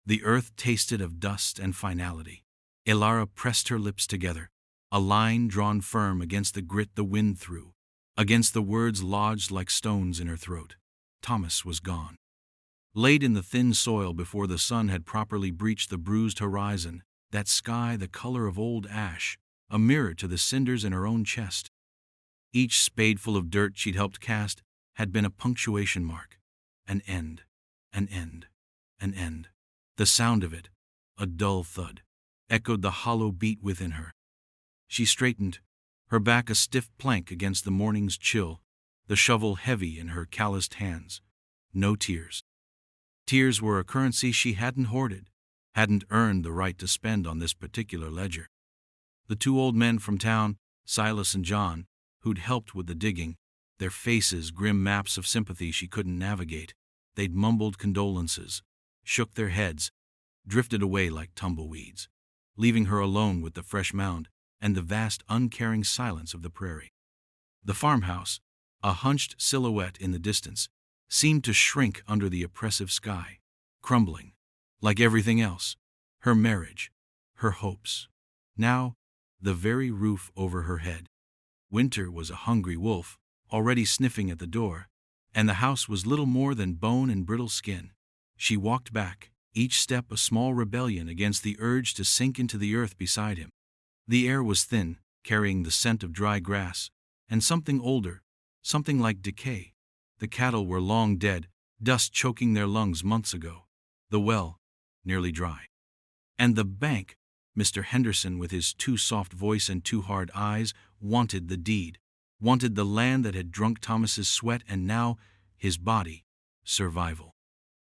The earth tasted of dust and finality. Ilara pressed her lips together, a line drawn firm against the grit the wind threw, against the words lodged like stones in her throat. Thomas was gone. Laid in the thin soil before the sun had properly breached the bruised horizon, that sky the color of old ash, a mirror to the cinders in her own chest. Each spadeful of dirt she'd helped cast had been a punctuation mark. An end, an end, an end. The sound of it, a dull thud, echoed the hollow beat within her. She straightened, her back a stiff plank against the morning's chill, the shovel heavy in her calloused hands. No tears. Tears were a currency she hadn't hoarded, hadn't earned the right to spend on this particular ledger. The two old men from town, Silas and John, who'd helped with the digging, their faces grim maps of sympathy she couldn't navigate, they'd mumbled condolences, shook their heads, drifted away like tumbleweeds, leaving her alone with the fresh mound and the vast uncaring silence of the prairie. The farmhouse, a hunched silhouette in the distance, seemed to shrink under the oppressive sky, crumbling, like everything else, her marriage, her hopes. Now, the very roof over her head. Winter was a hungry wolf, already sniffing at the door, and the house was little more than bone and brittle skin. She walked back, each step a small rebellion against the urge to sink into the earth beside him. The air was thin, carrying the scent of dry grass, and something older, something like decay. The cattle were long dead, dust choking their lungs months ago. The well, nearly dry. And the bank, Mr. Henderson, with his too soft voice and too hard eyes, wanted the deed, wanted the land that had drunk Thomas's sweat and now, his body, survival.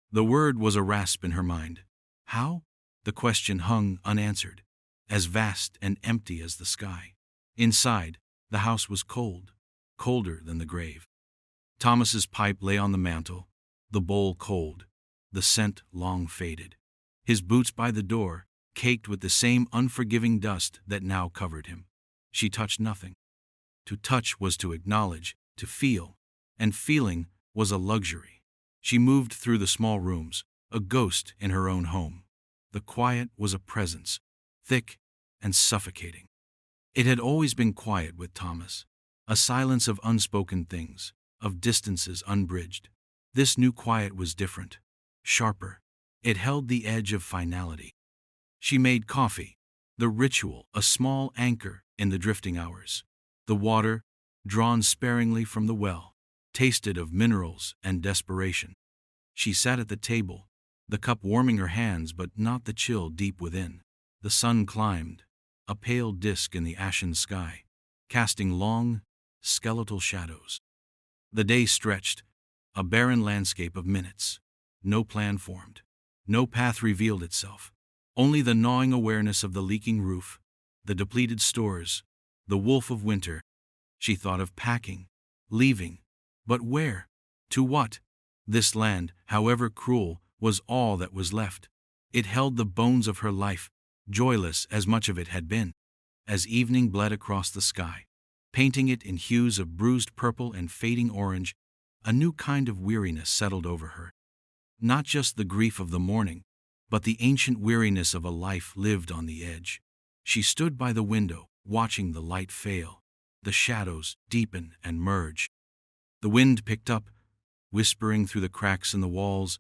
The word was a rasp in her mind. How? The question hung unanswered, as vast and empty as the sky. Inside, the house was cold, colder than the grave. Thomas's pipe lay on the mantel, the bowl cold, the scent long faded. His boots by the door, caked with the same unforgiving dust that now covered him. She touched nothing. To touch was to acknowledge, to feel, and feeling was a luxury. She moved through the small rooms, a ghost in her own home. The quiet was a presence, thick and suffocating. It had always been quiet with Thomas, a silence of unspoken things, of distances unbridged. This new quiet was different, sharper. It held the edge of finality. She made coffee, the ritual, a small anchor in the drifting hours. The water, drawn sparingly from the well, tasted of minerals and desperation. She sat at the table, the cup warming her hands but not the chill deep within. The sun climbed, a pale disk in the ashen sky, casting long, skeletal shadows. The day stretched, a barren landscape of minutes. No plan formed. No path revealed itself. Only the gnawing awareness of the leaking roof, the depleted stores, the wolf of winter. She thought of packing, leaving. But where? To what? This land, however cruel, was all that was left. It held the bones of her life, joyless as much of it had been. As evening bled across the sky, painting it in hues of bruised purple and fading orange, a new kind of weariness settled over her. Not just the grief of the morning, but the ancient weariness of a life lived on the edge. She stood by the window, watching the light fail, the shadows deepen and merge. The wind picked up, whispering through the cracks in the walls,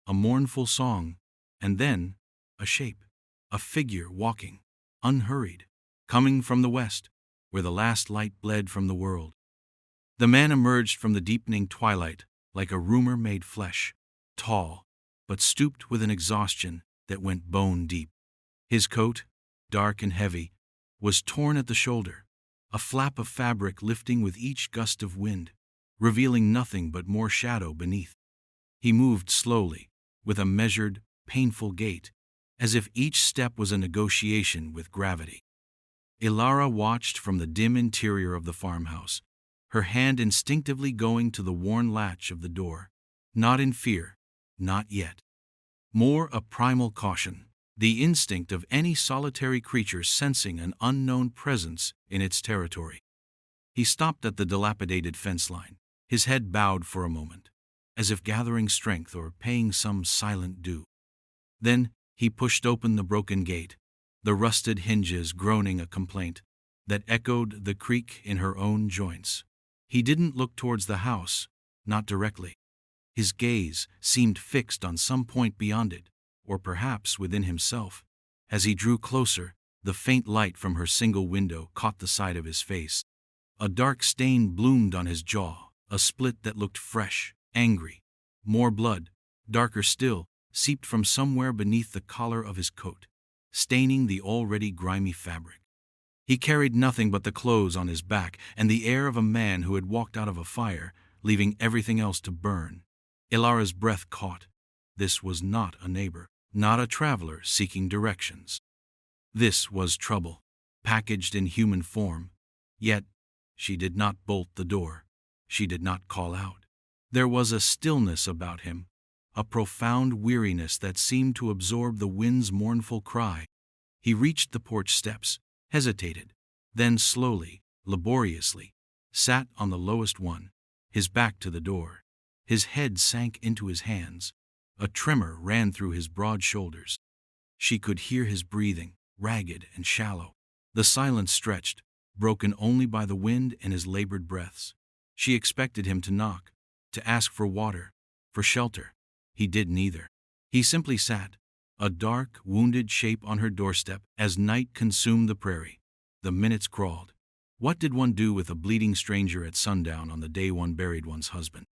a mournful song, and then a shape, a figure walking, unhurried, coming from the west, where the last light bled from the world. The man emerged from the deepening twilight like a rumor made flesh, tall, but stooped with an exhaustion that went bone deep. His coat, dark and heavy, was torn at the shoulder, a flap of fabric lifting with each gust of wind, revealing nothing but more shadow beneath. He moved slowly, with a measured, painful gait, as if each step was a negotiation with gravity. Ilara watched from the dim interior of the farmhouse, her hand instinctively going to the worn latch of the door, not in fear, not yet. More a primal caution, the instinct of any solitary creature sensing an unknown presence in its territory. He stopped at the dilapidated fence line, his head bowed for a moment, as if gathering strength or paying some silent due. Then he pushed open the broken gate, the rusted hinges groaning a complaint that echoed the creak in her own joints. He didn't look towards the house, not directly. His gaze seemed fixed on some point beyond it, or perhaps within himself. As he drew closer, the faint light from her single window caught the side of his face. A dark stain bloomed on his jaw, a split that looked fresh, angry. More blood, darker still, seeped from somewhere beneath the collar of his coat, staining the already grimy fabric. He carried nothing but the clothes on his back and the air of a man who had walked out of a fire, leaving everything else to burn. Ilara's breath caught. This was not a neighbor, not a traveler seeking directions. This was trouble, packaged in human form. Yet, she did not bolt the door. She did not call out. There was a stillness about him, a profound weariness that seemed to absorb the wind's mournful cry. He reached the porch steps, hesitated, then slowly, laboriously, sat on the lowest one, his back to the door. His head sank into his hands. A tremor ran through his broad shoulders. She could hear his breathing, ragged and shallow. The silence stretched, broken only by the wind and his labored breaths. She expected him to knock, to ask for water, for shelter. He did neither. He simply sat, a dark, wounded shape on her doorstep as night consumed the prairie. The minutes crawled. What did one do with a bleeding stranger at sundown on the day one buried one's husband?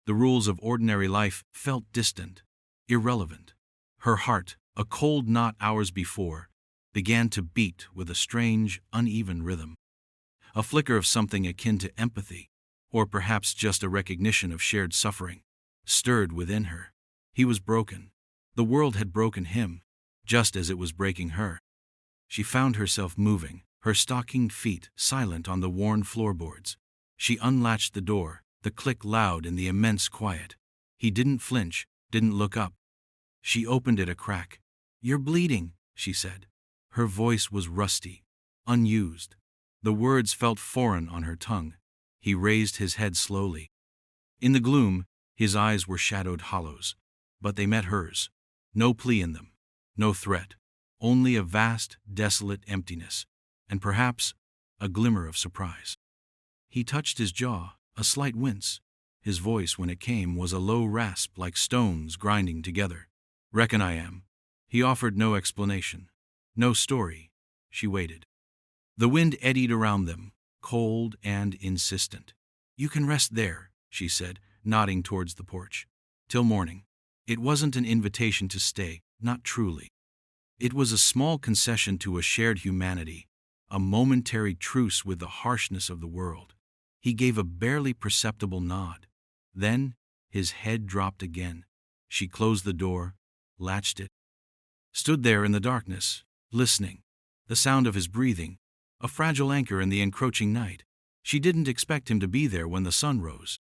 The rules of ordinary life felt distant, irrelevant. Her heart, a cold knot hours before, began to beat with a strange, uneven rhythm. A flicker of something akin to empathy, or perhaps just a recognition of shared suffering, stirred within her. He was broken. The world had broken him, just as it was breaking her. She found herself moving, her stockinged feet silent on the worn floorboards. She unlatched the door, the click loud in the immense quiet. He didn't flinch, didn't look up. She opened it a crack. "You're bleeding," she said. Her voice was rusty, unused. The words felt foreign on her tongue. He raised his head slowly. In the gloom, his eyes were shadowed hollows, but they met hers. No plea in them, no threat, only a vast, desolate emptiness, and perhaps a glimmer of surprise. He touched his jaw, a slight wince. His voice, when it came, was a low rasp like stones grinding together. "Reckon I am." He offered no explanation, no story. She waited. The wind eddied around them, cold and insistent. "You can rest there," she said, nodding towards the porch. "Till morning." It wasn't an invitation to stay, not truly. It was a small concession to a shared humanity, a momentary truce with the harshness of the world. He gave a barely perceptible nod. Then his head dropped again. She closed the door, latched it, stood there in the darkness, listening. The sound of his breathing, a fragile anchor in the encroaching night. She didn't expect him to be there when the sun rose.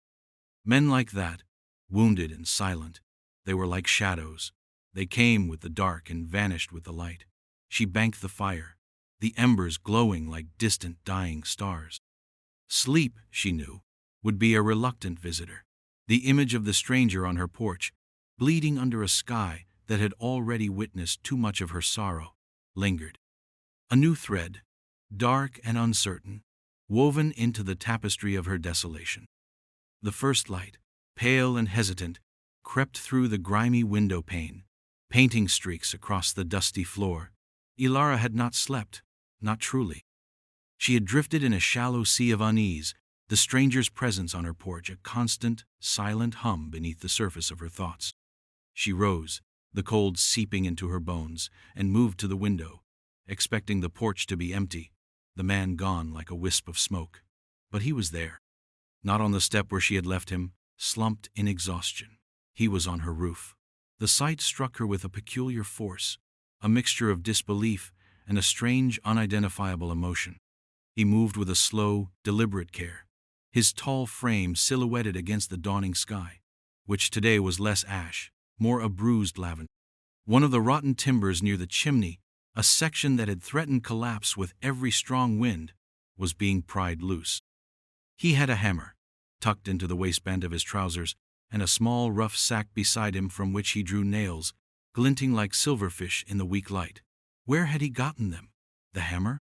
Men like that, wounded and silent, they were like shadows. They came with the dark and vanished with the light. She banked the fire, the embers glowing like distant dying stars. Sleep, she knew, would be a reluctant visitor. The image of the stranger on her porch, bleeding under a sky that had already witnessed too much of her sorrow, lingered. A new thread, dark and uncertain, woven into the tapestry of her desolation. The first light, pale and hesitant, crept through the grimy window pane, painting streaks across the dusty floor. Ilara had not slept, not truly. She had drifted in a shallow sea of unease, the stranger's presence on her porch a constant, silent hum beneath the surface of her thoughts. She rose, the cold seeping into her bones, and moved to the window, expecting the porch to be empty, the man gone like a wisp of smoke. But he was there. Not on the step where she had left him, slumped in exhaustion. He was on her roof. The sight struck her with a peculiar force, a mixture of disbelief and a strange, unidentifiable emotion. He moved with a slow, deliberate care, his tall frame silhouetted against the dawning sky, which today was less ash, more a bruised lavender. One of the rotten timbers near the chimney, a section that had threatened collapse with every strong wind, was being pried loose. He had a hammer, tucked into the waistband of his trousers, and a small rough sack beside him from which he drew nails, glinting like silverfish in the weak light. Where had he gotten them? The hammer?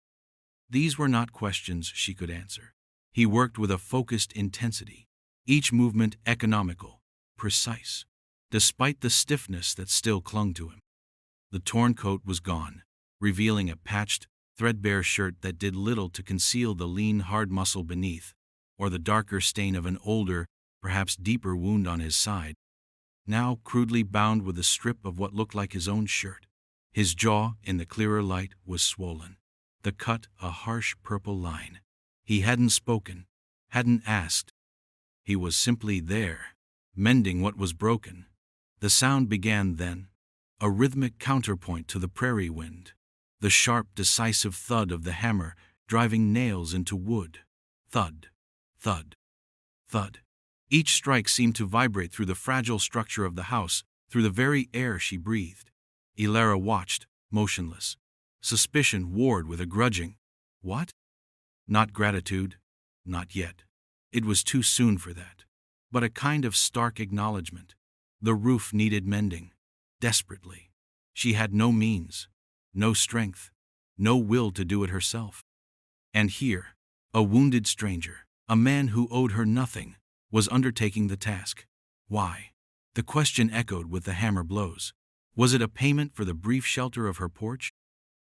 These were not questions she could answer. He worked with a focused intensity, each movement economical, precise, despite the stiffness that still clung to him. The torn coat was gone, revealing a patched, threadbare shirt that did little to conceal the lean, hard muscle beneath, or the darker stain of an older, perhaps deeper wound on his side, now crudely bound with a strip of what looked like his own shirt. His jaw, in the clearer light, was swollen, the cut a harsh purple line. He hadn't spoken, hadn't asked. He was simply there, mending what was broken. The sound began then, a rhythmic counterpoint to the prairie wind, the sharp, decisive thud of the hammer driving nails into wood. Thud, thud, thud. Each strike seemed to vibrate through the fragile structure of the house, through the very air she breathed. Elara watched, motionless. Suspicion warred with a grudging, "What?" Not gratitude, not yet. It was too soon for that. But a kind of stark acknowledgement. The roof needed mending, desperately. She had no means, no strength, no will to do it herself. And here, a wounded stranger, a man who owed her nothing, was undertaking the task. Why? The question echoed with the hammer blows. Was it a payment for the brief shelter of her porch?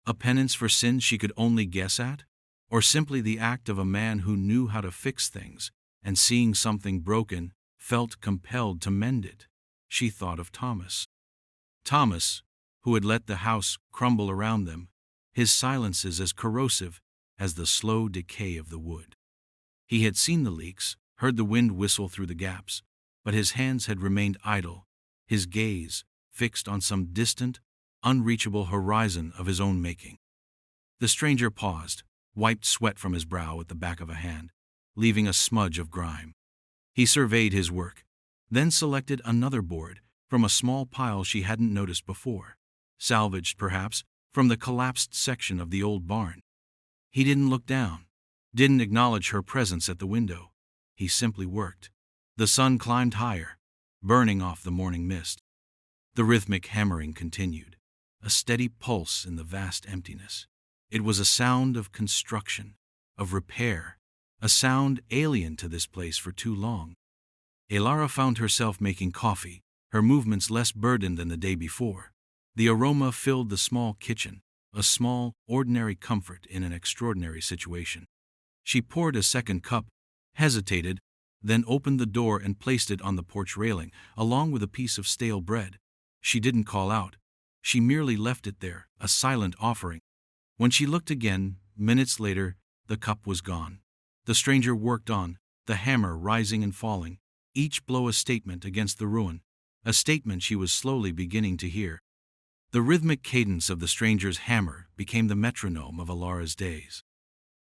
A penance for sins she could only guess at? Or simply the act of a man who knew how to fix things, and seeing something broken, felt compelled to mend it? She thought of Thomas. Thomas, who had let the house crumble around them, his silences as corrosive as the slow decay of the wood. He had seen the leaks, heard the wind whistle through the gaps, but his hands had remained idle, his gaze fixed on some distant, unreachable horizon of his own making. The stranger paused, wiped sweat from his brow with the back of a hand, leaving a smudge of grime. He surveyed his work, then selected another board from a small pile she hadn't noticed before, salvaged perhaps from the collapsed section of the old barn. He didn't look down, didn't acknowledge her presence at the window. He simply worked. The sun climbed higher, burning off the morning mist. The rhythmic hammering continued, a steady pulse in the vast emptiness. It was a sound of construction, of repair, a sound alien to this place for too long. Elara found herself making coffee, her movements less burdened than the day before. The aroma filled the small kitchen, a small, ordinary comfort in an extraordinary situation. She poured a second cup, hesitated, then opened the door and placed it on the porch railing, along with a piece of stale bread. She didn't call out. She merely left it there, a silent offering. When she looked again, minutes later, the cup was gone. The stranger worked on, the hammer rising and falling, each blow a statement against the ruin, a statement she was slowly beginning to hear. The rhythmic cadence of the stranger's hammer became the metronome of Elara's days.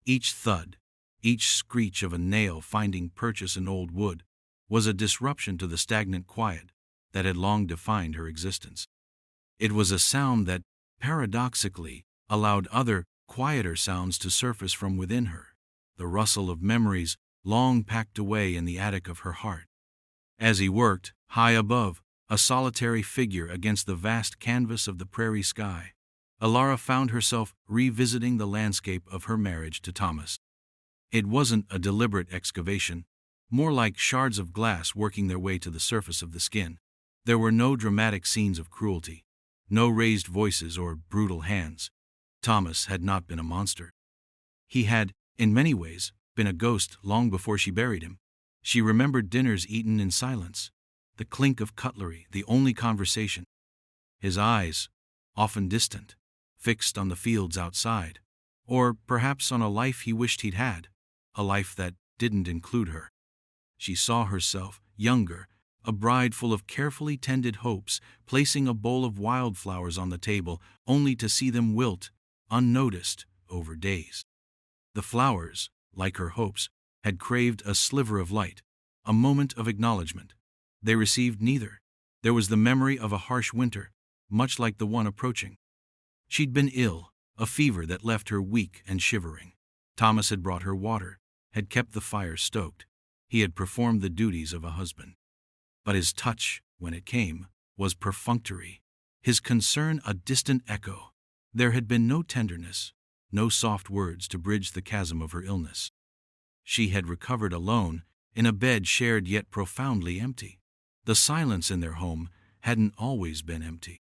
Each thud, each screech of a nail finding purchase in old wood, was a disruption to the stagnant quiet that had long defined her existence. It was a sound that, paradoxically, allowed other, quieter sounds to surface from within her, the rustle of memories long packed away in the attic of her heart. As he worked, high above, a solitary figure against the vast canvas of the prairie sky, Elara found herself revisiting the landscape of her marriage to Thomas. It wasn't a deliberate excavation, more like shards of glass working their way to the surface of the skin. There were no dramatic scenes of cruelty, no raised voices or brutal hands. Thomas had not been a monster. He had, in many ways, been a ghost long before she buried him. She remembered dinners eaten in silence, the clink of cutlery, the only conversation. His eyes, often distant, fixed on the fields outside, or perhaps on a life he wished he'd had, a life that didn't include her. She saw herself, younger, a bride full of carefully tended hopes, placing a bowl of wildflowers on the table, only to see them wilt, unnoticed, over days. The flowers, like her hopes, had craved a sliver of light, a moment of acknowledgement. They received neither. There was the memory of a harsh winter, much like the one approaching. She'd been ill, a fever that left her weak and shivering. Thomas had brought her water, had kept the fire stoked. He had performed the duties of a husband. But his touch, when it came, was perfunctory. his concern a distant echo. There had been no tenderness, no soft words to bridge the chasm of her illness. She had recovered alone, in a bed shared yet profoundly empty. The silence in their home hadn't always been empty.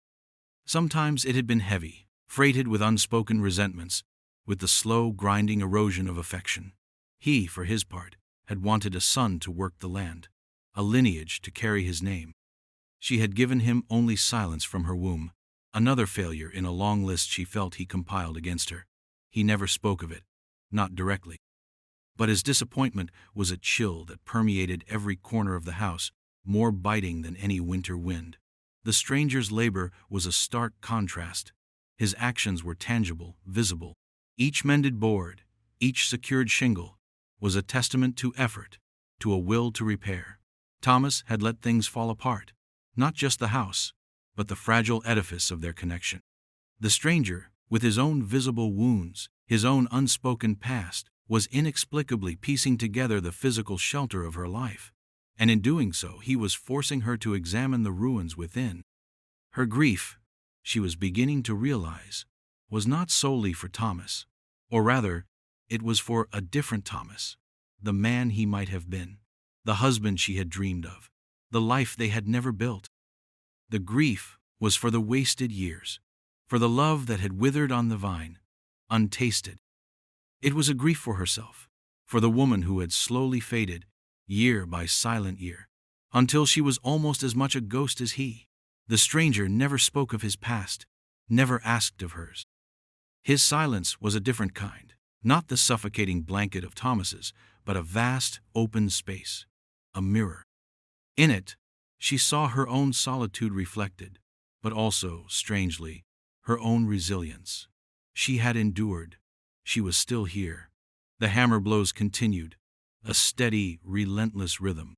Sometimes it had been heavy, freighted with unspoken resentments, with the slow, grinding erosion of affection. He, for his part, had wanted a son to work the land, a lineage to carry his name. She had given him only silence from her womb, another failure in a long list she felt he compiled against her. He never spoke of it, not directly. But his disappointment was a chill that permeated every corner of the house, more biting than any winter wind. The stranger's labor was a stark contrast. His actions were tangible, visible. Each mended board, each secured shingle, was a testament to effort, to a will to repair. Thomas had let things fall apart, not just the house, but the fragile edifice of their connection. The stranger, with his own visible wounds, his own unspoken past, was inexplicably piecing together the physical shelter of her life, and in doing so he was forcing her to examine the ruins within. Her grief, she was beginning to realize, was not solely for Thomas, or rather, it was for a different Thomas, the man he might have been, the husband she had dreamed of, the life they had never built. The grief was for the wasted years, for the love that had withered on the vine, untasted. It was a grief for herself, for the woman who had slowly faded, year by silent year, until she was almost as much a ghost as he. The stranger never spoke of his past, never asked of hers. His silence was a different kind, not the suffocating blanket of Thomas's, but a vast, open space, a mirror. In it, she saw her own solitude reflected, but also, strangely, her own resilience. She had endured. She was still here. The hammer blows continued, a steady, relentless rhythm,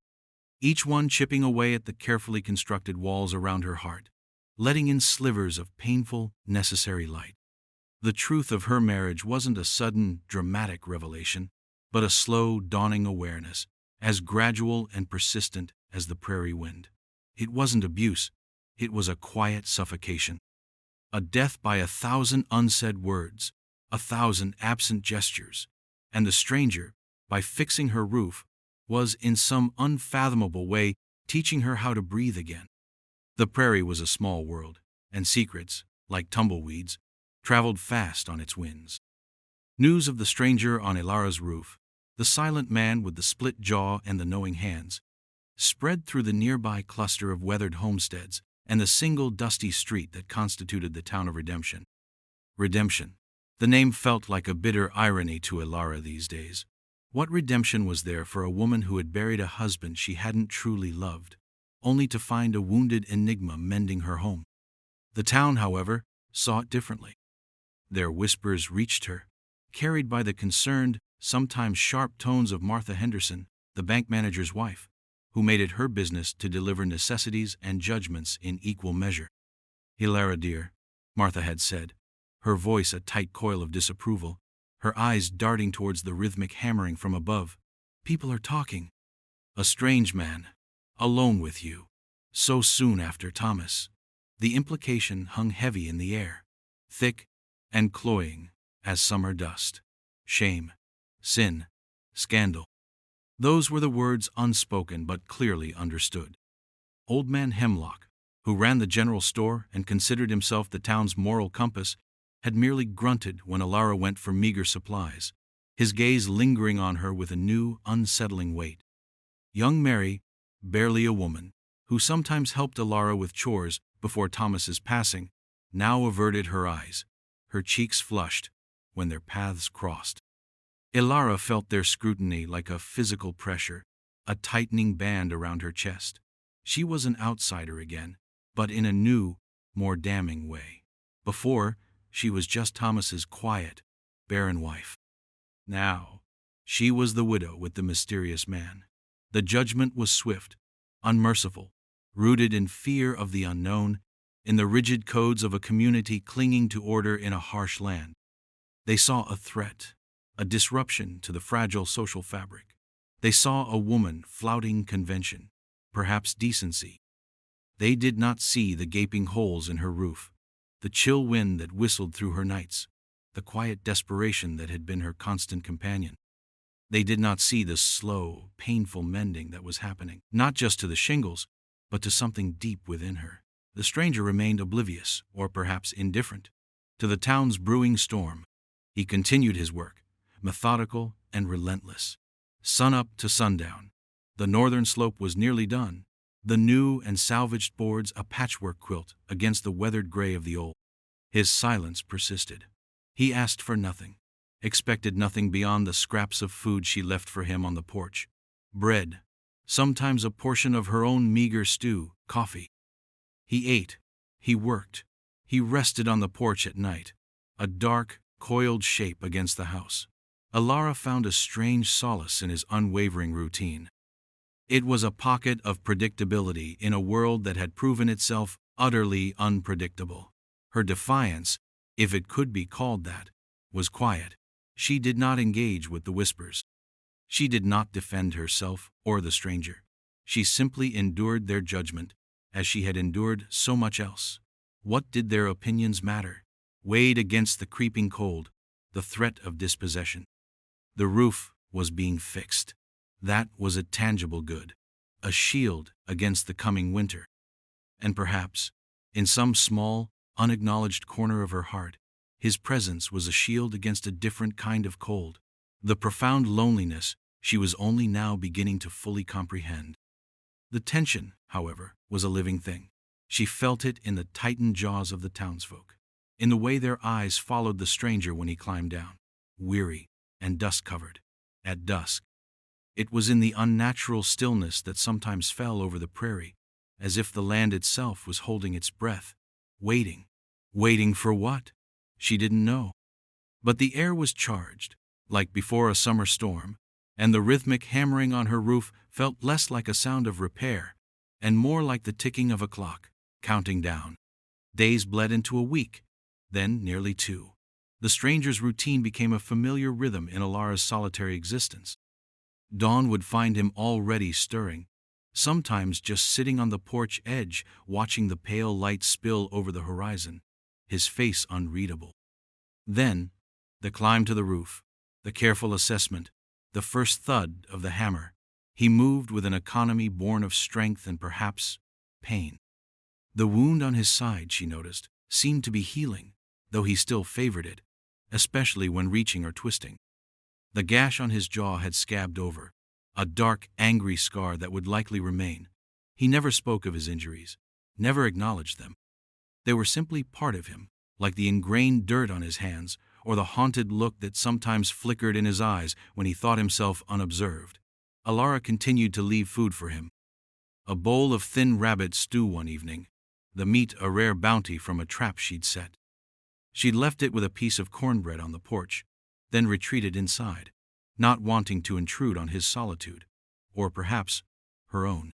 each one chipping away at the carefully constructed walls around her heart, letting in slivers of painful, necessary light. The truth of her marriage wasn't a sudden, dramatic revelation, but a slow, dawning awareness, as gradual and persistent as the prairie wind. It wasn't abuse, it was a quiet suffocation. A death by 1,000 unsaid words, 1,000 absent gestures, and the stranger, by fixing her roof, was in some unfathomable way teaching her how to breathe again. The prairie was a small world, and secrets, like tumbleweeds, traveled fast on its winds. News of the stranger on Ilara's roof, the silent man with the split jaw and the knowing hands, spread through the nearby cluster of weathered homesteads and the single dusty street that constituted the town of Redemption. Redemption. The name felt like a bitter irony to Ilara these days. What redemption was there for a woman who had buried a husband she hadn't truly loved, only to find a wounded enigma mending her home? The town, however, saw it differently. Their whispers reached her, carried by the concerned, sometimes sharp tones of Martha Henderson, the bank manager's wife, who made it her business to deliver necessities and judgments in equal measure. "Ilara, dear," Martha had said, her voice a tight coil of disapproval, her eyes darting towards the rhythmic hammering from above. "People are talking. A strange man, alone with you, so soon after Thomas." The implication hung heavy in the air, thick and cloying as summer dust. Shame, sin, scandal. Those were the words unspoken but clearly understood. Old Man Hemlock, who ran the general store and considered himself the town's moral compass, had merely grunted when Ilara went for meager supplies, his gaze lingering on her with a new, unsettling weight. Young Mary, barely a woman, who sometimes helped Ilara with chores before Thomas's passing, now averted her eyes, her cheeks flushed, when their paths crossed. Ilara felt their scrutiny like a physical pressure, a tightening band around her chest. She was an outsider again, but in a new, more damning way. Before, she was just Thomas's quiet, barren wife. Now, she was the widow with the mysterious man. The judgment was swift, unmerciful, rooted in fear of the unknown, in the rigid codes of a community clinging to order in a harsh land. They saw a threat, a disruption to the fragile social fabric. They saw a woman flouting convention, perhaps decency. They did not see the gaping holes in her roof, the chill wind that whistled through her nights, the quiet desperation that had been her constant companion. They did not see the slow, painful mending that was happening, not just to the shingles, but to something deep within her. The stranger remained oblivious, or perhaps indifferent, to the town's brewing storm. He continued his work, methodical and relentless. Sunup to sundown. The northern slope was nearly done, the new and salvaged boards a patchwork quilt against the weathered gray of the old. His silence persisted. He asked for nothing, expected nothing beyond the scraps of food she left for him on the porch. Bread, sometimes a portion of her own meager stew, coffee. He ate, he worked, he rested on the porch at night, a dark, coiled shape against the house. Alara found a strange solace in his unwavering routine. It was a pocket of predictability in a world that had proven itself utterly unpredictable. Her defiance, if it could be called that, was quiet. She did not engage with the whispers. She did not defend herself or the stranger. She simply endured their judgment, as she had endured so much else. What did their opinions matter? Weighed against the creeping cold, the threat of dispossession. The roof was being fixed. That was a tangible good, a shield against the coming winter. And perhaps, in some small, unacknowledged corner of her heart, his presence was a shield against a different kind of cold, the profound loneliness she was only now beginning to fully comprehend. The tension, however, was a living thing. She felt it in the tightened jaws of the townsfolk, in the way their eyes followed the stranger when he climbed down, weary and dust-covered. At dusk, it was in the unnatural stillness that sometimes fell over the prairie, as if the land itself was holding its breath, waiting. Waiting for what? She didn't know. But the air was charged, like before a summer storm, and the rhythmic hammering on her roof felt less like a sound of repair and more like the ticking of a clock, counting down. Days bled into a week, then nearly 2. The stranger's routine became a familiar rhythm in Alara's solitary existence. Dawn would find him already stirring, sometimes just sitting on the porch edge watching the pale light spill over the horizon, his face unreadable. Then, the climb to the roof, the careful assessment, the first thud of the hammer. He moved with an economy born of strength and perhaps pain. The wound on his side, she noticed, seemed to be healing, though he still favored it, especially when reaching or twisting. The gash on his jaw had scabbed over, a dark, angry scar that would likely remain. He never spoke of his injuries, never acknowledged them. They were simply part of him, like the ingrained dirt on his hands or the haunted look that sometimes flickered in his eyes when he thought himself unobserved. Alara continued to leave food for him. A bowl of thin rabbit stew one evening, the meat a rare bounty from a trap she'd set. She'd left it with a piece of cornbread on the porch, then retreated inside, not wanting to intrude on his solitude, or perhaps her own.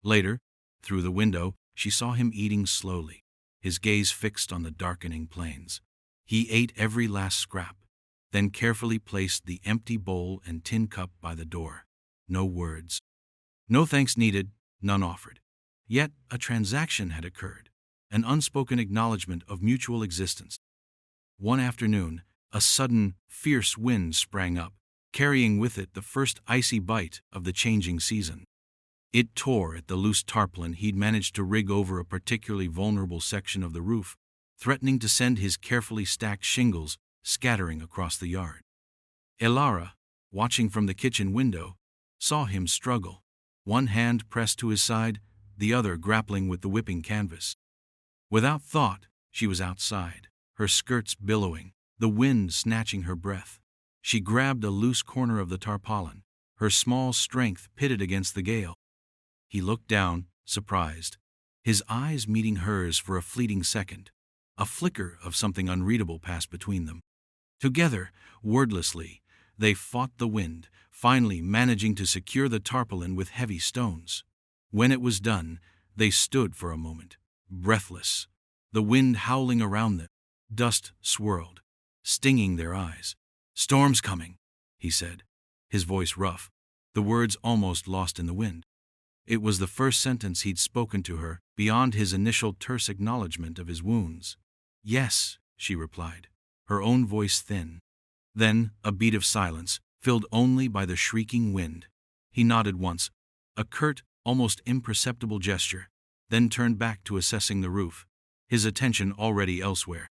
Later, through the window, she saw him eating slowly, his gaze fixed on the darkening plains. He ate every last scrap, then carefully placed the empty bowl and tin cup by the door. No words. No thanks needed, none offered. Yet a transaction had occurred, an unspoken acknowledgement of mutual existence. One afternoon, a sudden, fierce wind sprang up, carrying with it the first icy bite of the changing season. It tore at the loose tarpaulin he'd managed to rig over a particularly vulnerable section of the roof, threatening to send his carefully stacked shingles scattering across the yard. Alara, watching from the kitchen window, saw him struggle, one hand pressed to his side, the other grappling with the whipping canvas. Without thought, she was outside, her skirts billowing, the wind snatching her breath. She grabbed a loose corner of the tarpaulin, her small strength pitted against the gale. He looked down, surprised, his eyes meeting hers for a fleeting second. A flicker of something unreadable passed between them. Together, wordlessly, they fought the wind, finally managing to secure the tarpaulin with heavy stones. When it was done, they stood for a moment, breathless, the wind howling around them. Dust swirled, stinging their eyes. "Storm's coming," he said, his voice rough, the words almost lost in the wind. It was the first sentence he'd spoken to her, beyond his initial terse acknowledgment of his wounds. "Yes," she replied, her own voice thin. Then, a beat of silence, filled only by the shrieking wind. He nodded once, a curt, almost imperceptible gesture, then turned back to assessing the roof, his attention already elsewhere.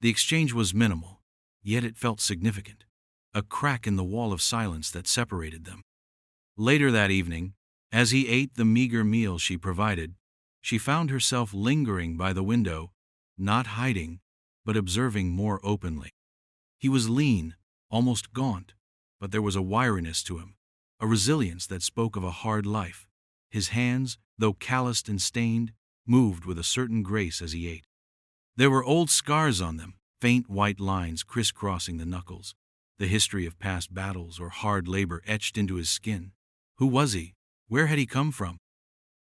The exchange was minimal, yet it felt significant, a crack in the wall of silence that separated them. Later that evening, as he ate the meager meal she provided, she found herself lingering by the window, not hiding, but observing more openly. He was lean, almost gaunt, but there was a wiriness to him, a resilience that spoke of a hard life. His hands, though calloused and stained, moved with a certain grace as he ate. There were old scars on them, faint white lines crisscrossing the knuckles, the history of past battles or hard labor etched into his skin. Who was he? Where had he come from?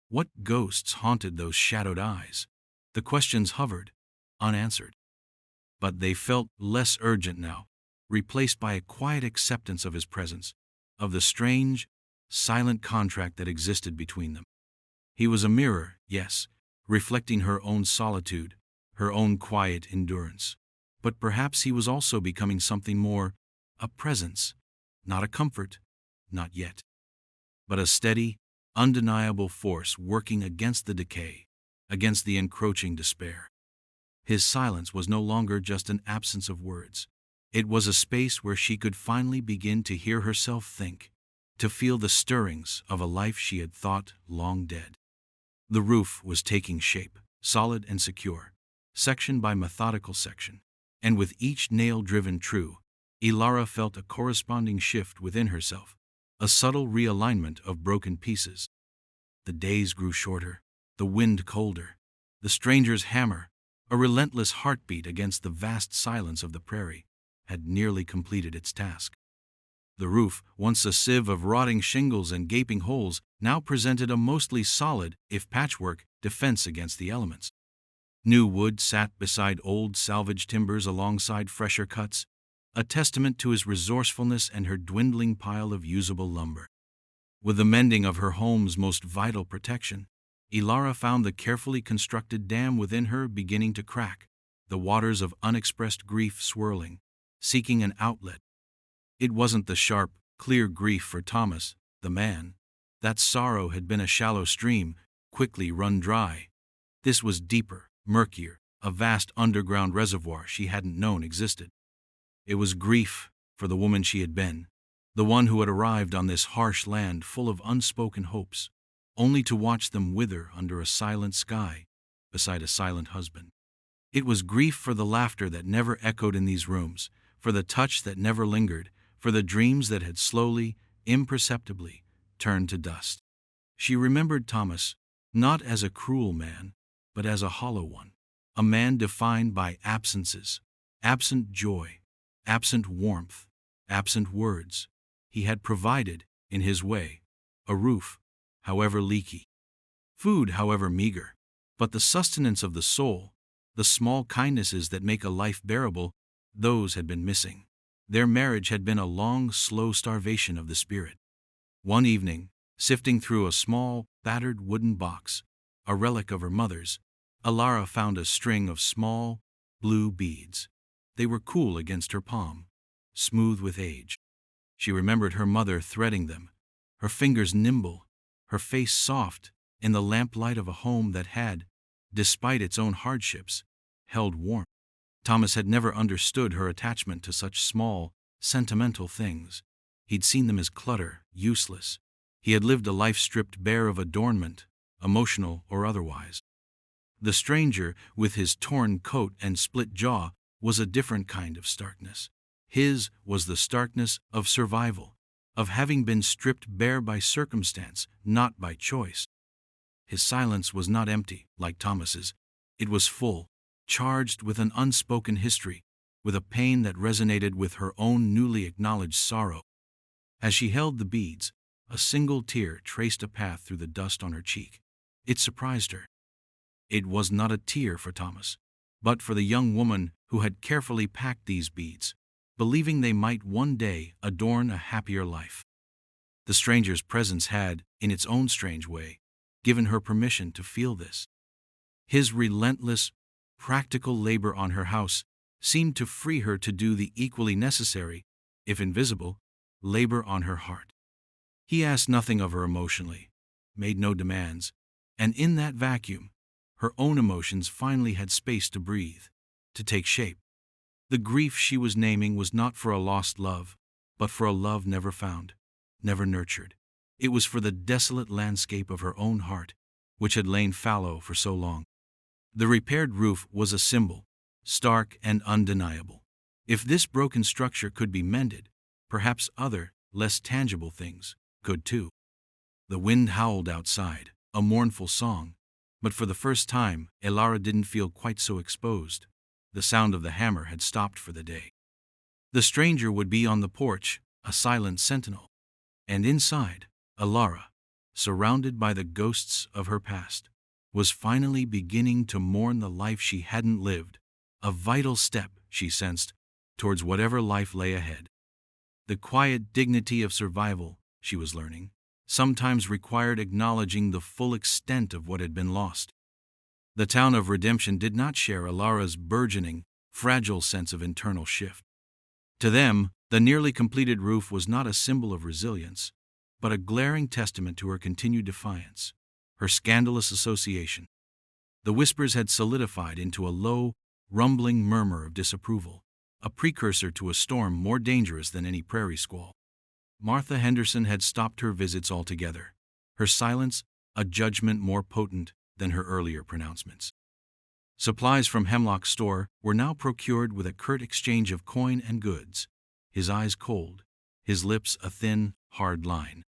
What ghosts haunted those shadowed eyes? The questions hovered, unanswered. But they felt less urgent now, replaced by a quiet acceptance of his presence, of the strange, silent contract that existed between them. He was a mirror, yes, reflecting her own solitude, her own quiet endurance. But perhaps he was also becoming something more, a presence, not a comfort, not yet, but a steady, undeniable force working against the decay, against the encroaching despair. His silence was no longer just an absence of words. It was a space where she could finally begin to hear herself think, to feel the stirrings of a life she had thought long dead. The roof was taking shape, solid and secure, section by methodical section, and with each nail driven true, Ilara felt a corresponding shift within herself, a subtle realignment of broken pieces. The days grew shorter, the wind colder, the stranger's hammer, a relentless heartbeat against the vast silence of the prairie, had nearly completed its task. The roof, once a sieve of rotting shingles and gaping holes, now presented a mostly solid, if patchwork, defense against the elements. New wood sat beside old salvage timbers alongside fresher cuts, a testament to his resourcefulness and her dwindling pile of usable lumber. With the mending of her home's most vital protection, Ilara found the carefully constructed dam within her beginning to crack, the waters of unexpressed grief swirling, seeking an outlet. It wasn't the sharp, clear grief for Thomas, the man. That sorrow had been a shallow stream, quickly run dry. This was deeper, murkier, a vast underground reservoir she hadn't known existed. It was grief for the woman she had been, the one who had arrived on this harsh land full of unspoken hopes, only to watch them wither under a silent sky, beside a silent husband. It was grief for the laughter that never echoed in these rooms, for the touch that never lingered, for the dreams that had slowly, imperceptibly, turned to dust. She remembered Thomas, not as a cruel man, but as a hollow one, a man defined by absences, absent joy, absent warmth, absent words. He had provided, in his way, a roof, however leaky, food however meager, but the sustenance of the soul, the small kindnesses that make a life bearable, those had been missing. Their marriage had been a long, slow starvation of the spirit. One evening, sifting through a small, battered wooden box, a relic of her mother's, Ilara found a string of small, blue beads. They were cool against her palm, smooth with age. She remembered her mother threading them, her fingers nimble, her face soft, in the lamplight of a home that had, despite its own hardships, held warmth. Thomas had never understood her attachment to such small, sentimental things. He'd seen them as clutter, useless. He had lived a life stripped bare of adornment, emotional or otherwise. The stranger, with his torn coat and split jaw, was a different kind of starkness. His was the starkness of survival, of having been stripped bare by circumstance, not by choice. His silence was not empty, like Thomas's. It was full, charged with an unspoken history, with a pain that resonated with her own newly acknowledged sorrow. As she held the beads, a single tear traced a path through the dust on her cheek. It surprised her. It was not a tear for Thomas, but for the young woman who had carefully packed these beads, believing they might one day adorn a happier life. The stranger's presence had, in its own strange way, given her permission to feel this. His relentless, practical labor on her house seemed to free her to do the equally necessary, if invisible, labor on her heart. He asked nothing of her emotionally, made no demands, and in that vacuum, her own emotions finally had space to breathe, to take shape. The grief she was naming was not for a lost love, but for a love never found, never nurtured. It was for the desolate landscape of her own heart, which had lain fallow for so long. The repaired roof was a symbol, stark and undeniable. If this broken structure could be mended, perhaps other, less tangible things could too. The wind howled outside, a mournful song, but for the first time, Elara didn't feel quite so exposed. The sound of the hammer had stopped for the day. The stranger would be on the porch, a silent sentinel. And inside, Elara, surrounded by the ghosts of her past, was finally beginning to mourn the life she hadn't lived, a vital step, she sensed, towards whatever life lay ahead. The quiet dignity of survival, she was learning, sometimes required acknowledging the full extent of what had been lost. The town of Redemption did not share Elara's burgeoning, fragile sense of internal shift. To them, the nearly completed roof was not a symbol of resilience, but a glaring testament to her continued defiance, her scandalous association. The whispers had solidified into a low, rumbling murmur of disapproval, a precursor to a storm more dangerous than any prairie squall. Martha Henderson had stopped her visits altogether, her silence a judgment more potent than her earlier pronouncements. Supplies from Hemlock's store were now procured with a curt exchange of coin and goods, his eyes cold, his lips a thin, hard line.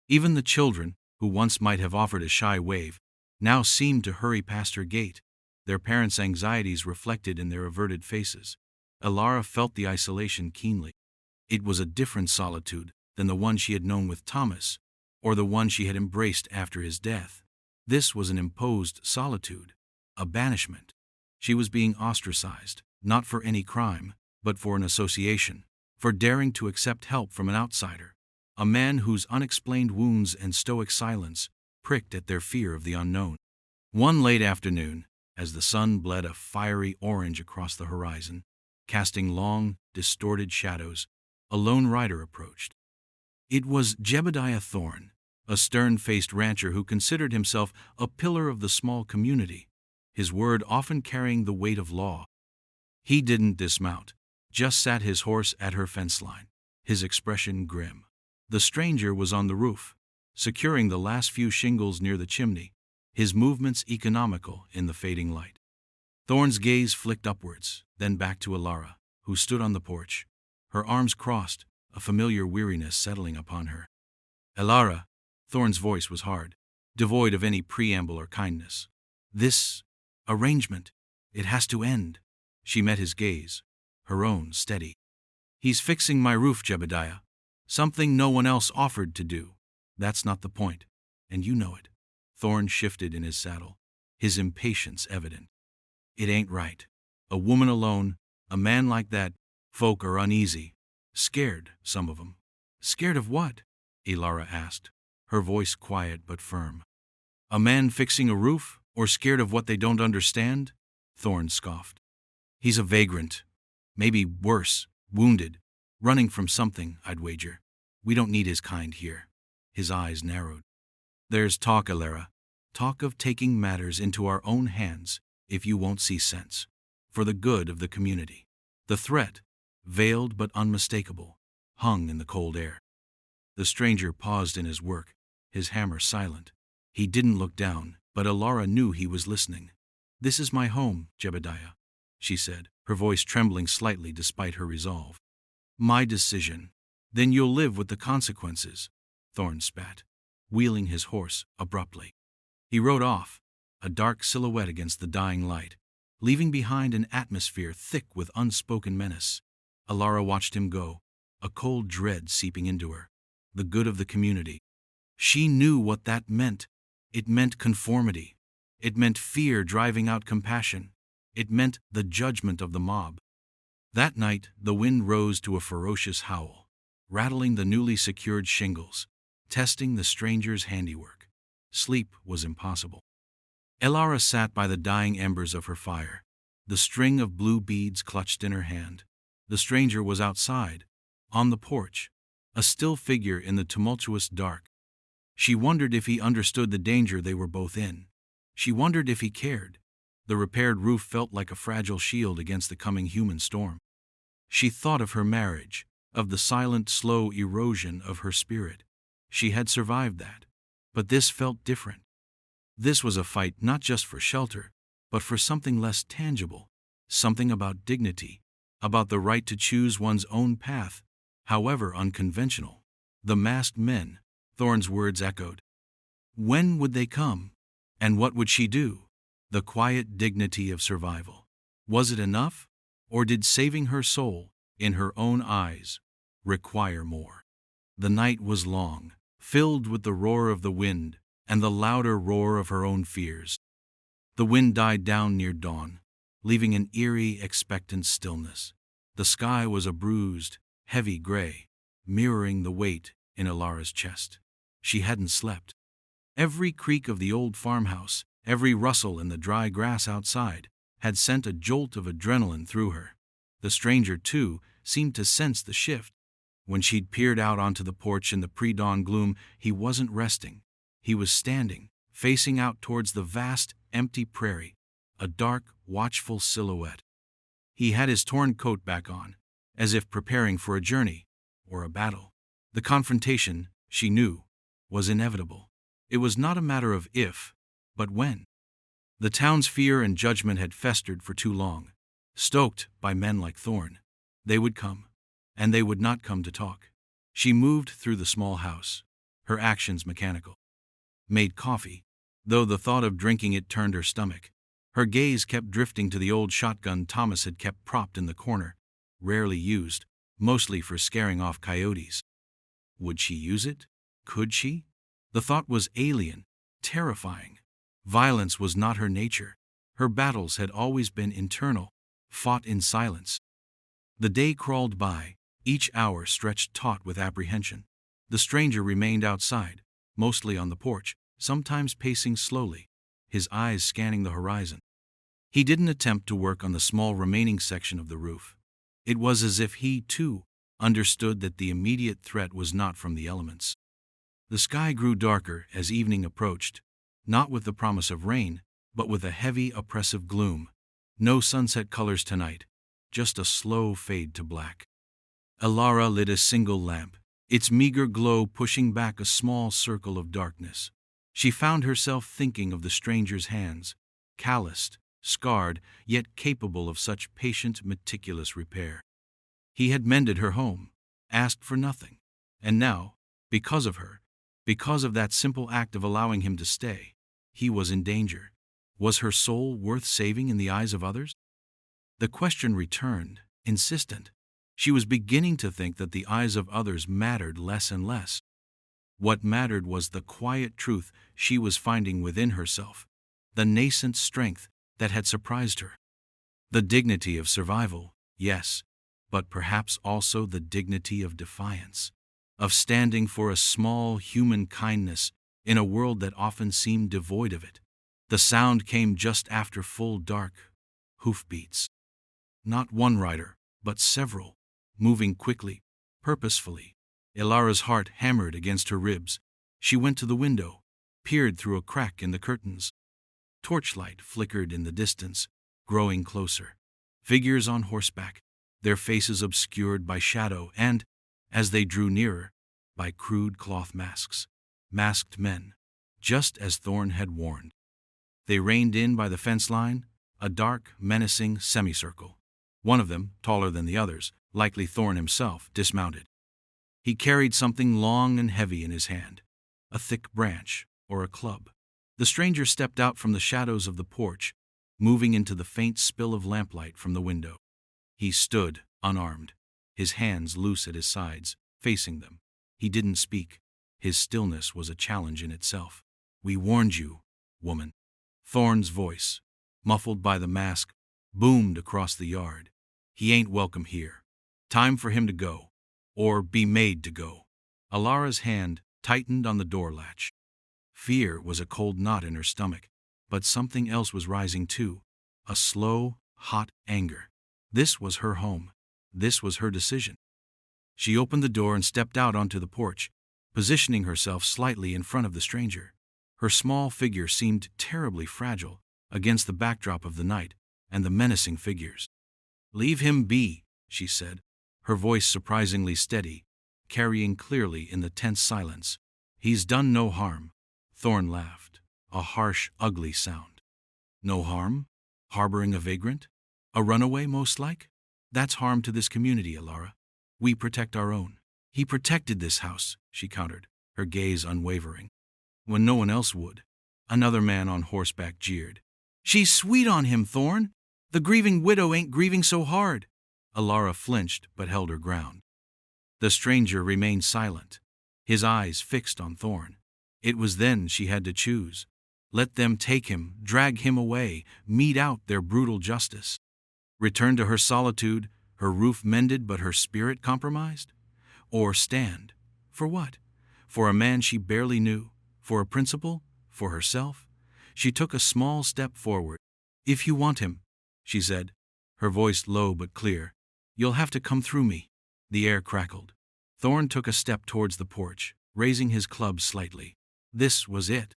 Even the children, who once might have offered a shy wave, now seemed to hurry past her gate, their parents' anxieties reflected in their averted faces. Elara felt the isolation keenly. It was a different solitude than the one she had known with Thomas, or the one she had embraced after his death. This was an imposed solitude, a banishment. She was being ostracized, not for any crime, but for an association, for daring to accept help from an outsider, a man whose unexplained wounds and stoic silence pricked at their fear of the unknown. One late afternoon, as the sun bled a fiery orange across the horizon, casting long, distorted shadows, a lone rider approached. It was Jebediah Thorne, a stern-faced rancher who considered himself a pillar of the small community, his word often carrying the weight of law. He didn't dismount, just sat his horse at her fence line, his expression grim. The stranger was on the roof, securing the last few shingles near the chimney, his movements economical in the fading light. Thorne's gaze flicked upwards, then back to Elara, who stood on the porch, her arms crossed, a familiar weariness settling upon her. Elara, Thorne's voice was hard, devoid of any preamble or kindness. This arrangement, it has to end. She met his gaze, her own steady. He's fixing my roof, Jebediah. Something no one else offered to do. That's not the point, and you know it. Thorne shifted in his saddle, his impatience evident. It ain't right. A woman alone, a man like that, folk are uneasy. Scared, some of 'em. Scared of what? Elara asked, her voice quiet but firm. A man fixing a roof, or scared of what they don't understand? Thorne scoffed. He's a vagrant. Maybe worse, wounded, running from something, I'd wager. We don't need his kind here. His eyes narrowed. There's talk, Elara. Talk of taking matters into our own hands, if you won't see sense. For the good of the community. The threat, veiled but unmistakable, hung in the cold air. The stranger paused in his work, his hammer silent. He didn't look down, but Elara knew he was listening. This is my home, Jebediah, she said, her voice trembling slightly despite her resolve. My decision. Then you'll live with the consequences, Thorne spat, wheeling his horse abruptly. He rode off, a dark silhouette against the dying light, leaving behind an atmosphere thick with unspoken menace. Elara watched him go, a cold dread seeping into her. The good of the community. She knew what that meant. It meant conformity. It meant fear driving out compassion. It meant the judgment of the mob. That night, the wind rose to a ferocious howl, rattling the newly secured shingles, testing the stranger's handiwork. Sleep was impossible. Elara sat by the dying embers of her fire, the string of blue beads clutched in her hand. The stranger was outside, on the porch, a still figure in the tumultuous dark. She wondered if he understood the danger they were both in. She wondered if he cared. The repaired roof felt like a fragile shield against the coming human storm. She thought of her marriage, of the silent, slow erosion of her spirit. She had survived that. But this felt different. This was a fight not just for shelter, but for something less tangible, something about dignity, about the right to choose one's own path, however unconventional. The masked men, Thorne's words echoed. When would they come? And what would she do? The quiet dignity of survival. Was it enough? Or did saving her soul, in her own eyes, require more? The night was long, filled with the roar of the wind and the louder roar of her own fears. The wind died down near dawn, leaving an eerie, expectant stillness. The sky was a bruised, heavy gray, mirroring the weight in Elara's chest. She hadn't slept. Every creak of the old farmhouse, every rustle in the dry grass outside, had sent a jolt of adrenaline through her. The stranger, too, seemed to sense the shift. When she'd peered out onto the porch in the pre-dawn gloom, he wasn't resting. He was standing, facing out towards the vast, empty prairie, a dark, watchful silhouette. He had his torn coat back on, as if preparing for a journey or a battle. The confrontation, she knew, was inevitable. It was not a matter of if, but when. The town's fear and judgment had festered for too long, stoked by men like Thorne. They would come, and they would not come to talk. She moved through the small house, her actions mechanical. Made coffee, though the thought of drinking it turned her stomach. Her gaze kept drifting to the old shotgun Thomas had kept propped in the corner, rarely used, mostly for scaring off coyotes. Would she use it? Could she? The thought was alien, terrifying. Violence was not her nature. Her battles had always been internal, fought in silence. The day crawled by, each hour stretched taut with apprehension. The stranger remained outside, mostly on the porch, sometimes pacing slowly, his eyes scanning the horizon. He didn't attempt to work on the small remaining section of the roof. It was as if he, too, understood that the immediate threat was not from the elements. The sky grew darker as evening approached, not with the promise of rain, but with a heavy, oppressive gloom. No sunset colors tonight, just a slow fade to black. Elara lit a single lamp, its meager glow pushing back a small circle of darkness. She found herself thinking of the stranger's hands, calloused, scarred, yet capable of such patient, meticulous repair. He had mended her home, asked for nothing, and now, because of her, because of that simple act of allowing him to stay, he was in danger. Was her soul worth saving in the eyes of others? The question returned, insistent. She was beginning to think that the eyes of others mattered less and less. What mattered was the quiet truth she was finding within herself, the nascent strength that had surprised her. The dignity of survival, yes, but perhaps also the dignity of defiance, of standing for a small human kindness in a world that often seemed devoid of it. The sound came just after full dark, hoofbeats. Not one rider, but several, moving quickly, purposefully. Elara's heart hammered against her ribs. She went to the window, peered through a crack in the curtains. Torchlight flickered in the distance, growing closer. Figures on horseback, their faces obscured by shadow and, as they drew nearer, by crude cloth masks. Masked men, just as Thorne had warned. They reined in by the fence line, a dark, menacing semicircle. One of them, taller than the others, likely Thorne himself, dismounted. He carried something long and heavy in his hand, a thick branch or a club. The stranger stepped out from the shadows of the porch, moving into the faint spill of lamplight from the window. He stood, unarmed, his hands loose at his sides, facing them. He didn't speak. His stillness was a challenge in itself. "We warned you, woman." Thorne's voice, muffled by the mask, boomed across the yard. "He ain't welcome here. Time for him to go, or be made to go." Alara's hand tightened on the door latch. Fear was a cold knot in her stomach, but something else was rising too, a slow, hot anger. This was her home. This was her decision. She opened the door and stepped out onto the porch, positioning herself slightly in front of the stranger. Her small figure seemed terribly fragile against the backdrop of the night and the menacing figures. "Leave him be," she said, her voice surprisingly steady, carrying clearly in the tense silence. "He's done no harm." Thorn laughed, a harsh, ugly sound. "No harm? Harboring a vagrant? A runaway, most like? That's harm to this community, Elara. We protect our own." "He protected this house," she countered, her gaze unwavering, "when no one else would." Another man on horseback jeered. "She's sweet on him, Thorn. The grieving widow ain't grieving so hard." Elara flinched but held her ground. The stranger remained silent, his eyes fixed on Thorn. It was then she had to choose. Let them take him, drag him away, mete out their brutal justice. Return to her solitude, her roof mended but her spirit compromised? Or stand. For what? For a man she barely knew? For a principle? For herself? She took a small step forward. "If you want him," she said, her voice low but clear, "you'll have to come through me." The air crackled. Thorn took a step towards the porch, raising his club slightly. This was it.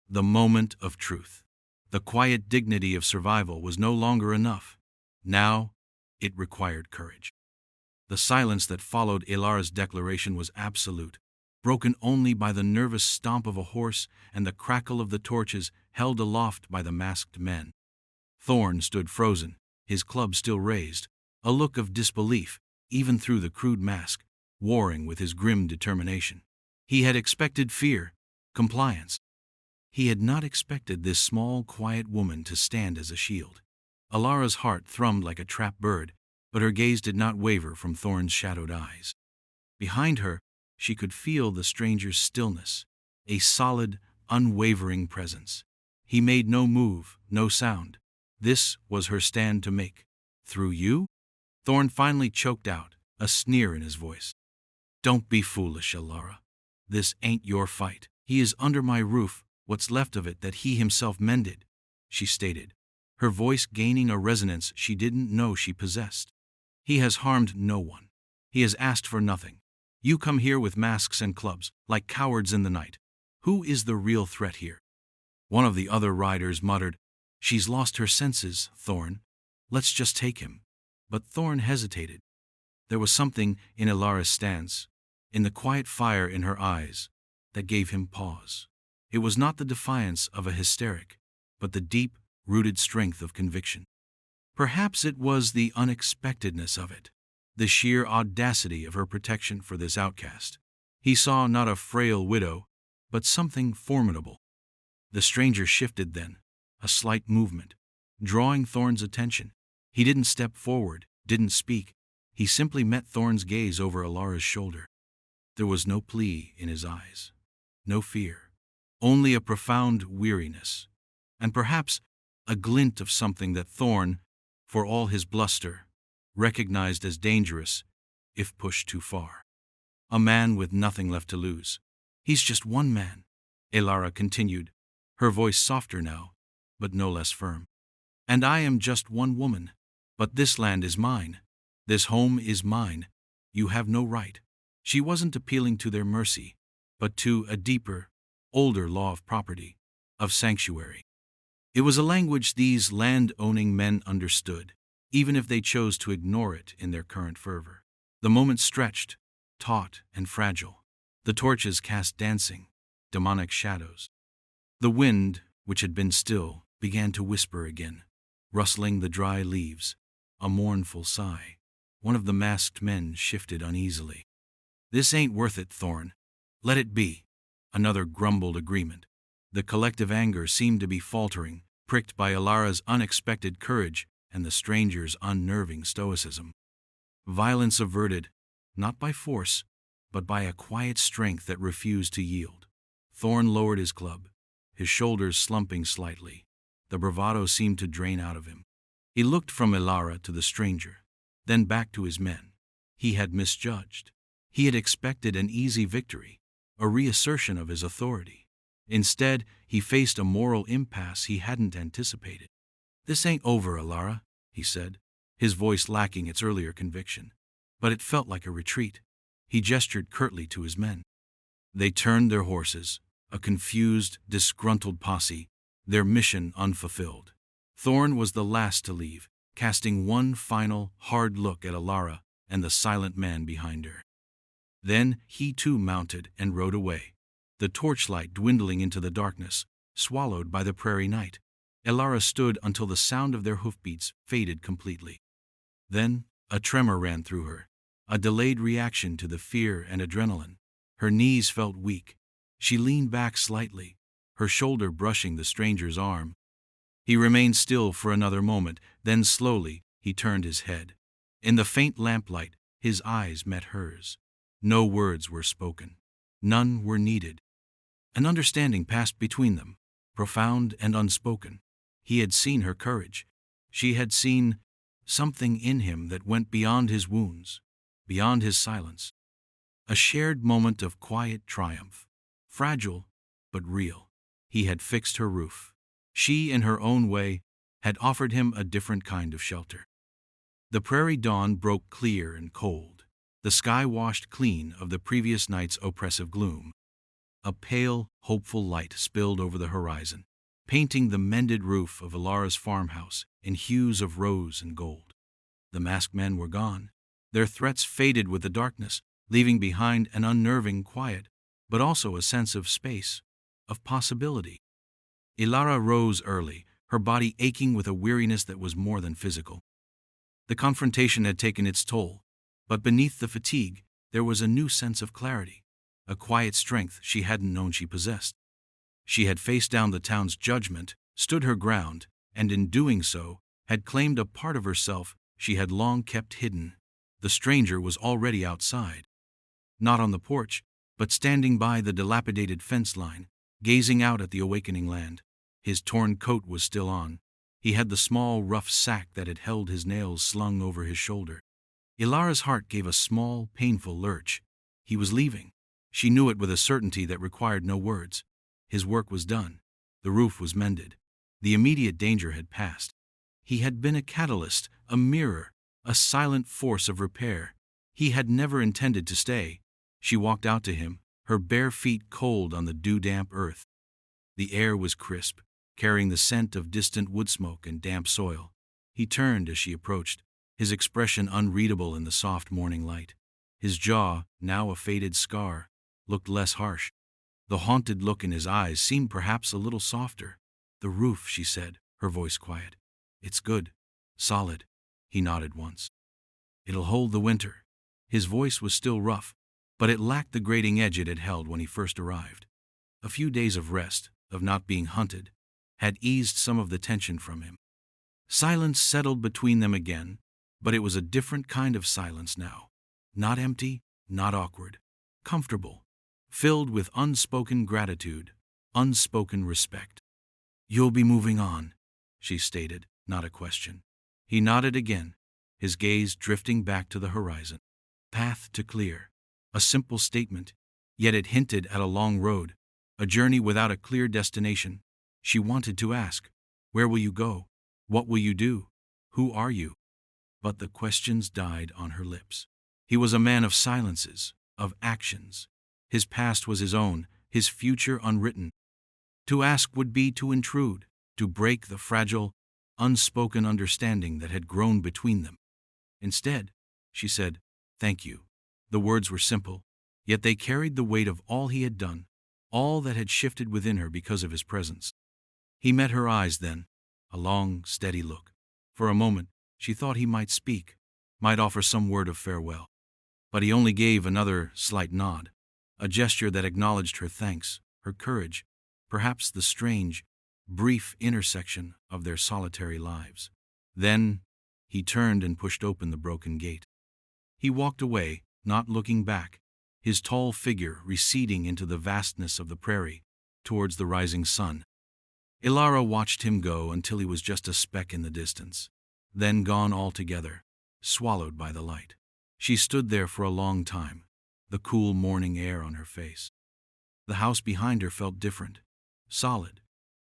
The moment of truth. The quiet dignity of survival was no longer enough. Now, it required courage. The silence that followed Elara's declaration was absolute, broken only by the nervous stomp of a horse and the crackle of the torches held aloft by the masked men. Thorn stood frozen, his club still raised, a look of disbelief, even through the crude mask, warring with his grim determination. He had expected fear, compliance. He had not expected this small, quiet woman to stand as a shield. Elara's heart thrummed like a trapped bird, but her gaze did not waver from Thorn's shadowed eyes. Behind her, she could feel the stranger's stillness, a solid, unwavering presence. He made no move, no sound. This was her stand to make. "Through you?" Thorn finally choked out, a sneer in his voice. "Don't be foolish, Elara. This ain't your fight. He is under my roof, what's left of it that he himself mended," she stated, her voice gaining a resonance she didn't know she possessed. "He has harmed no one. He has asked for nothing. You come here with masks and clubs, like cowards in the night. Who is the real threat here?" One of the other riders muttered, "She's lost her senses, Thorn. Let's just take him." But Thorn hesitated. There was something in Elara's stance, in the quiet fire in her eyes, that gave him pause. It was not the defiance of a hysteric, but the deep-rooted strength of conviction. Perhaps it was the unexpectedness of it, the sheer audacity of her protection for this outcast. He saw not a frail widow, but something formidable. The stranger shifted then, a slight movement, drawing Thorn's attention. He didn't step forward, didn't speak. He simply met Thorn's gaze over Elara's shoulder. There was no plea in his eyes, no fear, only a profound weariness, and perhaps a glint of something that Thorn, for all his bluster, recognized as dangerous if pushed too far. A man with nothing left to lose. "He's just one man," Elara continued, her voice softer now, but no less firm. "And I am just one woman. But this land is mine. This home is mine. You have no right." She wasn't appealing to their mercy, but to a deeper, older law of property, of sanctuary. It was a language these land-owning men understood, even if they chose to ignore it in their current fervor. The moment stretched, taut and fragile. The torches cast dancing, demonic shadows. The wind, which had been still, began to whisper again, rustling the dry leaves, a mournful sigh. One of the masked men shifted uneasily. "This ain't worth it, Thorn. Let it be." Another grumbled agreement. The collective anger seemed to be faltering, pricked by Elara's unexpected courage and the stranger's unnerving stoicism. Violence averted, not by force, but by a quiet strength that refused to yield. Thorn lowered his club, his shoulders slumping slightly. The bravado seemed to drain out of him. He looked from Elara to the stranger, then back to his men. He had misjudged. He had expected an easy victory, a reassertion of his authority. Instead, he faced a moral impasse he hadn't anticipated. "This ain't over, Alara," he said, his voice lacking its earlier conviction. But it felt like a retreat. He gestured curtly to his men. They turned their horses, a confused, disgruntled posse, their mission unfulfilled. Thorn was the last to leave, casting one final, hard look at Alara and the silent man behind her. Then he too mounted and rode away, the torchlight dwindling into the darkness, swallowed by the prairie night. Alara stood until the sound of their hoofbeats faded completely. Then a tremor ran through her, a delayed reaction to the fear and adrenaline. Her knees felt weak. She leaned back slightly, her shoulder brushing the stranger's arm. He remained still for another moment, then slowly he turned his head. In the faint lamplight, his eyes met hers. No words were spoken. None were needed. An understanding passed between them, profound and unspoken. He had seen her courage. She had seen something in him that went beyond his wounds, beyond his silence. A shared moment of quiet triumph, fragile but real. He had fixed her roof. She, in her own way, had offered him a different kind of shelter. The prairie dawn broke clear and cold, the sky washed clean of the previous night's oppressive gloom. A pale, hopeful light spilled over the horizon, painting the mended roof of Alara's farmhouse in hues of rose and gold. The masked men were gone. Their threats faded with the darkness, leaving behind an unnerving quiet, but also a sense of space, of possibility. Alara rose early, her body aching with a weariness that was more than physical. The confrontation had taken its toll, but beneath the fatigue, there was a new sense of clarity, a quiet strength she hadn't known she possessed. She had faced down the town's judgment, stood her ground, and in doing so, had claimed a part of herself she had long kept hidden. The stranger was already outside. Not on the porch, but standing by the dilapidated fence line, gazing out at the awakening land. His torn coat was still on. He had the small, rough sack that had held his nails slung over his shoulder. Ilara's heart gave a small, painful lurch. He was leaving. She knew it with a certainty that required no words. His work was done. The roof was mended. The immediate danger had passed. He had been a catalyst, a mirror, a silent force of repair. He had never intended to stay. She walked out to him, her bare feet cold on the dew-damp earth. The air was crisp, carrying the scent of distant wood smoke and damp soil. He turned as she approached, his expression unreadable in the soft morning light. His jaw, now a faded scar, looked less harsh. The haunted look in his eyes seemed perhaps a little softer. "The roof," she said, her voice quiet. "It's good. Solid." He nodded once. "It'll hold the winter." His voice was still rough, but it lacked the grating edge it had held when he first arrived. A few days of rest, of not being hunted, had eased some of the tension from him. Silence settled between them again, but it was a different kind of silence now. Not empty, not awkward. Comfortable. Filled with unspoken gratitude, unspoken respect. "You'll be moving on," she stated, not a question. He nodded again, his gaze drifting back to the horizon. Path to clear. A simple statement, yet it hinted at a long road, a journey without a clear destination. She wanted to ask, "Where will you go? What will you do? Who are you?" But the questions died on her lips. He was a man of silences, of actions. His past was his own, his future unwritten. To ask would be to intrude, to break the fragile, unspoken understanding that had grown between them. Instead, she said, "Thank you." The words were simple, yet they carried the weight of all he had done, all that had shifted within her because of his presence. He met her eyes then, a long, steady look. For a moment, she thought he might speak, might offer some word of farewell. But he only gave another slight nod, a gesture that acknowledged her thanks, her courage, perhaps the strange, brief intersection of their solitary lives. Then he turned and pushed open the broken gate. He walked away, not looking back, his tall figure receding into the vastness of the prairie, towards the rising sun. Alara watched him go until he was just a speck in the distance, then gone altogether, swallowed by the light. She stood there for a long time, the cool morning air on her face. The house behind her felt different. Solid.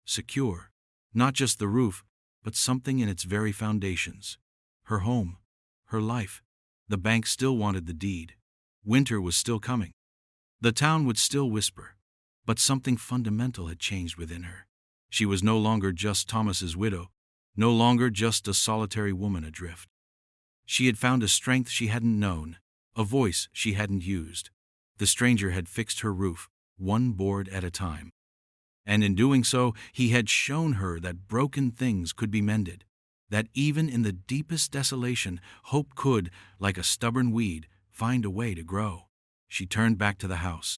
Secure. Not just the roof, but something in its very foundations. Her home. Her life. The bank still wanted the deed. Winter was still coming. The town would still whisper. But something fundamental had changed within her. She was no longer just Thomas's widow, no longer just a solitary woman adrift. She had found a strength she hadn't known, a voice she hadn't used. The stranger had fixed her roof, one board at a time. And in doing so, he had shown her that broken things could be mended, that even in the deepest desolation, hope could, like a stubborn weed, find a way to grow. She turned back to the house.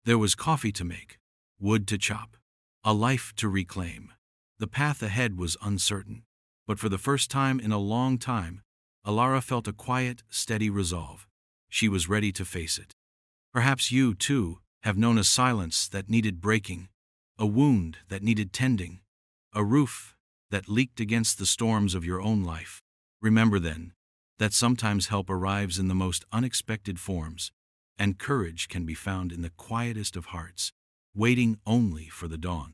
There was coffee to make, wood to chop, a life to reclaim. The path ahead was uncertain, but for the first time in a long time, Alara felt a quiet, steady resolve. She was ready to face it. Perhaps you, too, have known a silence that needed breaking, a wound that needed tending, a roof that leaked against the storms of your own life. Remember then, that sometimes help arrives in the most unexpected forms, and courage can be found in the quietest of hearts, waiting only for the dawn.